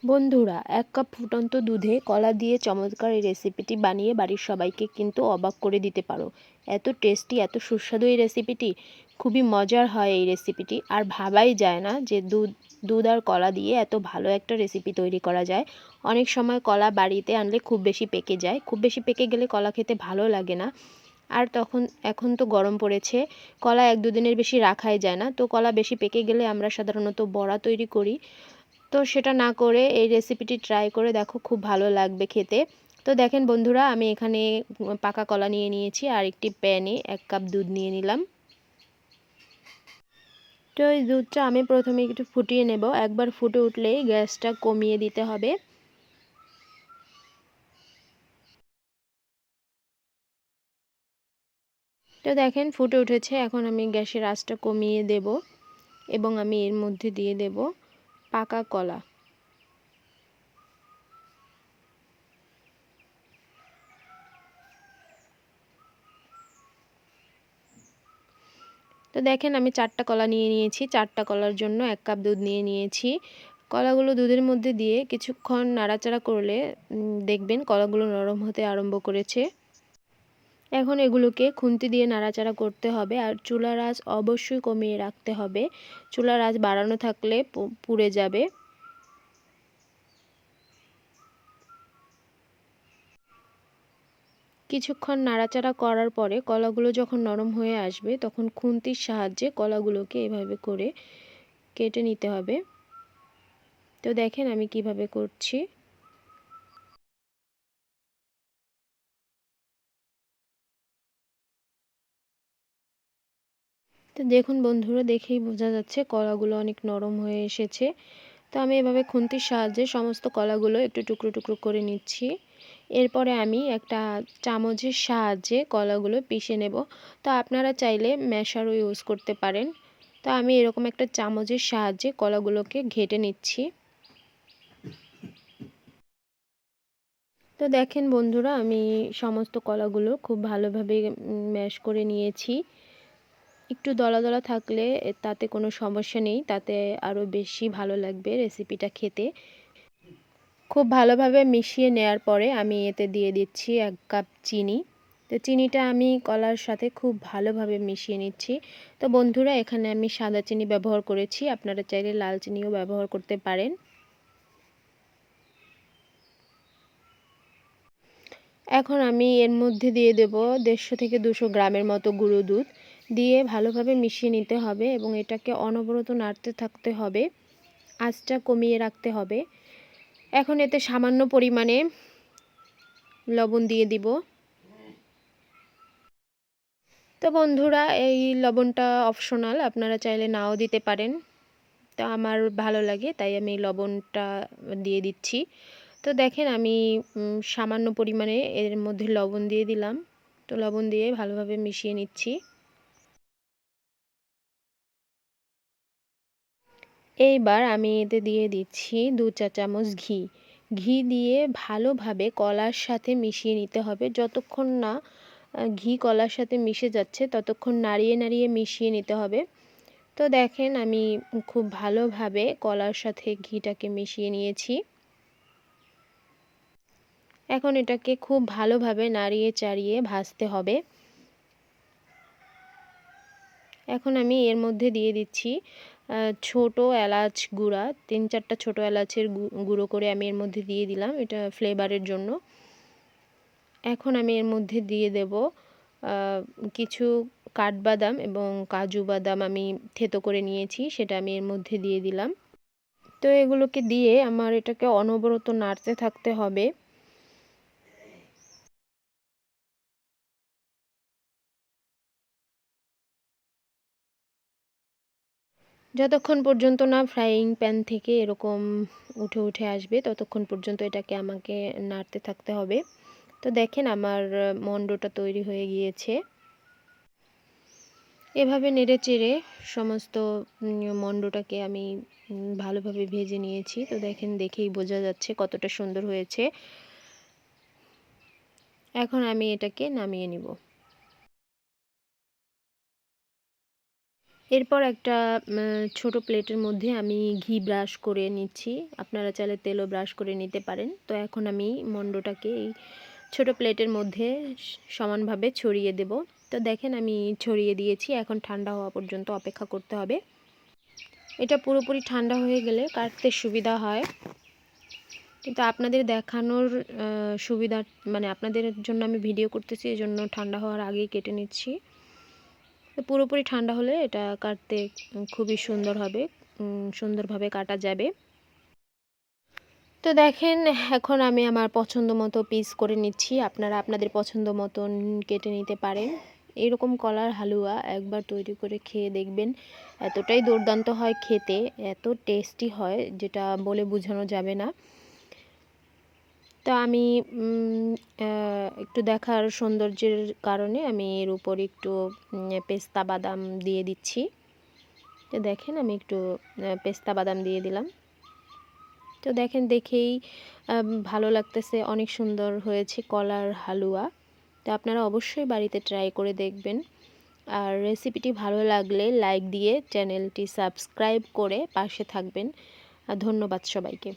বন্ধুরা, 1 কাপ ফুটন্ত দুধে কলা দিয়ে চমৎকার এই রেসিপিটি বানিয়ে বাড়ির সবাইকে কিন্তু অবাক করে দিতে পারো। এত টেস্টি, এত সুস্বাদু এই রেসিপিটি। খুবই মজার হয় এই রেসিপিটি। আর ভাবাই যায় না যে দুধ আর কলা দিয়ে এত ভালো একটা রেসিপি তৈরি করা যায়। অনেক সময় কলা বাড়িতে আনলে খুব বেশি পেকে যায়। খুব বেশি পেকে গেলে কলা খেতে ভালো লাগে না। আর এখন তো গরম পড়েছে, কলা 1-2 দিনের বেশি রাখাই যায় না। তো কলা বেশি পেকে গেলে আমরা সাধারণত বড়া তৈরি করি। তো সেটা না করে এই রেসিপিটি ট্রাই করে দেখো, খুব ভালো লাগবে খেতে। তো দেখেন বন্ধুরা, আমি এখানে পাকা কলা নিয়ে নিয়েছি আর একটি প্যানে 1 কাপ দুধ নিয়ে নিলাম। তো এই দুধটা আমি প্রথমে একটু ফুটিয়ে নেব। একবার ফুটে উঠলেই গ্যাসটা কমিয়ে দিতে হবে। তো দেখেন ফুটে উঠেছে। এখন আমি গ্যাসের আঁচটা কমিয়ে দেব এবং আমি এর মধ্যে দিয়ে দেব পাকা কলা। তো দেখেন আমি 4টা কলা নিয়ে নিয়েছি। 4টা কলার জন্য 1 কাপ দুধ নিয়ে নিয়েছি। কলাগুলো দুধের মধ্যে দিয়ে কিছুক্ষণ নাড়াচাড়া করলে দেখবেন কলাগুলো নরম হতে আরম্ভ করেছে। এখন এগুলোকে খুন্তি দিয়ে নাড়াচাড়া করতে হবে আর চুলার আঁচ অবশ্যই কমিয়ে রাখতে হবে। চুলার আঁচ বাড়ানো থাকলে পুড়ে যাবে। কিছুক্ষণ নাড়াচাড়া করার পরে কলাগুলো যখন নরম হয়ে আসবে তখন খুন্তির সাহায্যে কলাগুলোকে এভাবে করে কেটে নিতে হবে। তো দেখেন আমি কিভাবে করছি। তো দেখুন বন্ধুরা, দেখেই বোঝা যাচ্ছে কলাগুলো অনেক নরম হয়ে এসেছে। তো আমি এভাবে খুন্তির সাহায্যে সমস্ত কলাগুলো একটু টুকরো টুকরো করে নিচ্ছি। এরপরে আমি একটা চামচের সাহায্যে কলাগুলো পিষে নেব। তো আপনারা চাইলে ম্যাশারও ইউজ করতে পারেন। তো আমি এরকম একটা চামচের সাহায্যে কলাগুলোকে ঘেটে নিচ্ছি। তো দেখেন বন্ধুরা, আমি সমস্ত কলাগুলো খুব ভালোভাবে ম্যাশ করে নিয়েছি। একটু দলা দলা থাকলে তাতে কোনো সমস্যা নেই, তাতে আরও বেশি ভালো লাগবে রেসিপিটা খেতে। খুব ভালোভাবে মিশিয়ে নেওয়ার পরে আমি এতে দিয়ে দিচ্ছি 1 কাপ চিনি। তো চিনিটা আমি কলার সাথে খুব ভালোভাবে মিশিয়ে নিচ্ছি। তো বন্ধুরা, এখানে আমি সাদা চিনি ব্যবহার করেছি, আপনারা চাইলে লাল চিনিও ব্যবহার করতে পারেন। এখন আমি এর মধ্যে দিয়ে দেব 150 থেকে 200 গ্রামের মতো গুঁড়ো দুধ। দিয়ে ভালোভাবে মিশিয়ে নিতে হবে এবং এটাকে অনবরত নাড়তে থাকতে হবে। আঁচটা কমিয়ে রাখতে হবে। এখন এতে সামান্য পরিমাণে লবণ দিয়ে দিব। তো বন্ধুরা, এই লবণটা অপশনাল, আপনারা চাইলে নাও দিতে পারেন। তো আমার ভালো লাগে তাই আমি লবণটা দিয়ে দিচ্ছি। তো দেখেন আমি সামান্য পরিমাণে এর মধ্যে লবণ দিয়ে দিলাম। তো লবণ দিয়ে ভালোভাবে মিশিয়ে নিচ্ছি। এইবার আমি এতে দিয়ে দিচ্ছি 2 চা চামচ ঘি। ঘি দিয়ে ভালোভাবে কলার সাথে মিশিয়ে নিতে হবে। যতক্ষণ না ঘি কলার সাথে মিশে যাচ্ছে ততক্ষণ নাড়িয়ে নাড়িয়ে মিশিয়ে নিতে হবে। তো দেখেন আমি খুব ভালোভাবে কলার সাথে ঘিটাকে মিশিয়ে নিয়েছি। এখন এটাকে খুব ভালোভাবে নাড়িয়ে চাড়িয়ে ভাজতে হবে। এখন আমি এর মধ্যে দিয়ে দিচ্ছি ছোট এলাচ গুঁড়া। 3-4টা ছোট এলাচের গুঁড়ো করে আমি এর মধ্যে দিয়ে দিলাম, এটা ফ্লেভারের জন্য। এখন আমি এর মধ্যে দিয়ে দেব কিছু কাঠবাদাম এবং কাজু বাদাম আমি থেতো করে নিয়েছি, সেটা আমি এর মধ্যে দিয়ে দিলাম। তো এগুলোকে দিয়ে আমার এটাকে অনবরত নাড়তে থাকতে হবে। যতক্ষণ পর্যন্ত না ফ্রাইং প্যান থেকে এরকম উঠে উঠে আসবে ততক্ষণ পর্যন্ত এটাকে আমাকে নাড়তে থাকতে হবে। তো দেখেন আমার মন্ডটা তৈরি হয়ে গিয়েছে। এভাবে নেড়ে চেড়ে সমস্ত মন্ডটাকে আমি ভালোভাবে ভেজে নিয়েছি। তো দেখেন, দেখেই বোঝা যাচ্ছে কতটা সুন্দর হয়েছে। এখন আমি এটাকে নামিয়ে নিব। এরপর একটা ছোট প্লেটের মধ্যে আমি ঘি ব্রাশ করে নিচ্ছি, আপনারা চাইলে তেলও ব্রাশ করে নিতে পারেন। তো এখন আমি মণ্ডটাকে এই ছোট প্লেটের মধ্যে সমানভাবে ছড়িয়ে দেব। তো দেখেন আমি ছড়িয়ে দিয়েছি, এখন ঠান্ডা হওয়া পর্যন্ত অপেক্ষা করতে হবে। এটা পুরোপুরি ঠান্ডা হয়ে গেলে কাটতে সুবিধা হয়, কিন্তু আপনাদের দেখানোর সুবিধা মানে আপনাদের জন্য আমি ভিডিও করতেছি, এই জন্য ঠান্ডা হওয়ার আগেই কেটে নিচ্ছি। তো পুরোপুরি ঠান্ডা হলে এটা কাটতে খুবই সুন্দর হবে, সুন্দরভাবে কাটা যাবে। তো দেখেন এখন আমি আমার পছন্দ মতো পিস করে নিচ্ছি, আপনারা আপনাদের পছন্দ মতন কেটে নিতে পারেন। এরকম কলার হালুয়া একবার তৈরি করে খেয়ে দেখবেন, এতটাই দুর্দান্ত হয় খেতে, এত টেস্টি হয় যেটা বলে বোঝানো যাবে না। তো আমি একটু দেখার সৌন্দর্যের কারণে আমি এর উপর একটু পেস্তা বাদাম দিয়ে দিচ্ছি। তো দেখেন আমি একটু পেস্তা বাদাম দিয়ে দিলাম। তো দেখেন দেখেই ভালো লাগতেছে, অনেক সুন্দর হয়েছে কলার হালুয়া। তো আপনারা অবশ্যই বাড়িতে ট্রাই করে দেখবেন। আর রেসিপিটি ভালো লাগলে লাইক দিয়ে চ্যানেলটি সাবস্ক্রাইব করে পাশে থাকবেন। ধন্যবাদ সবাইকে।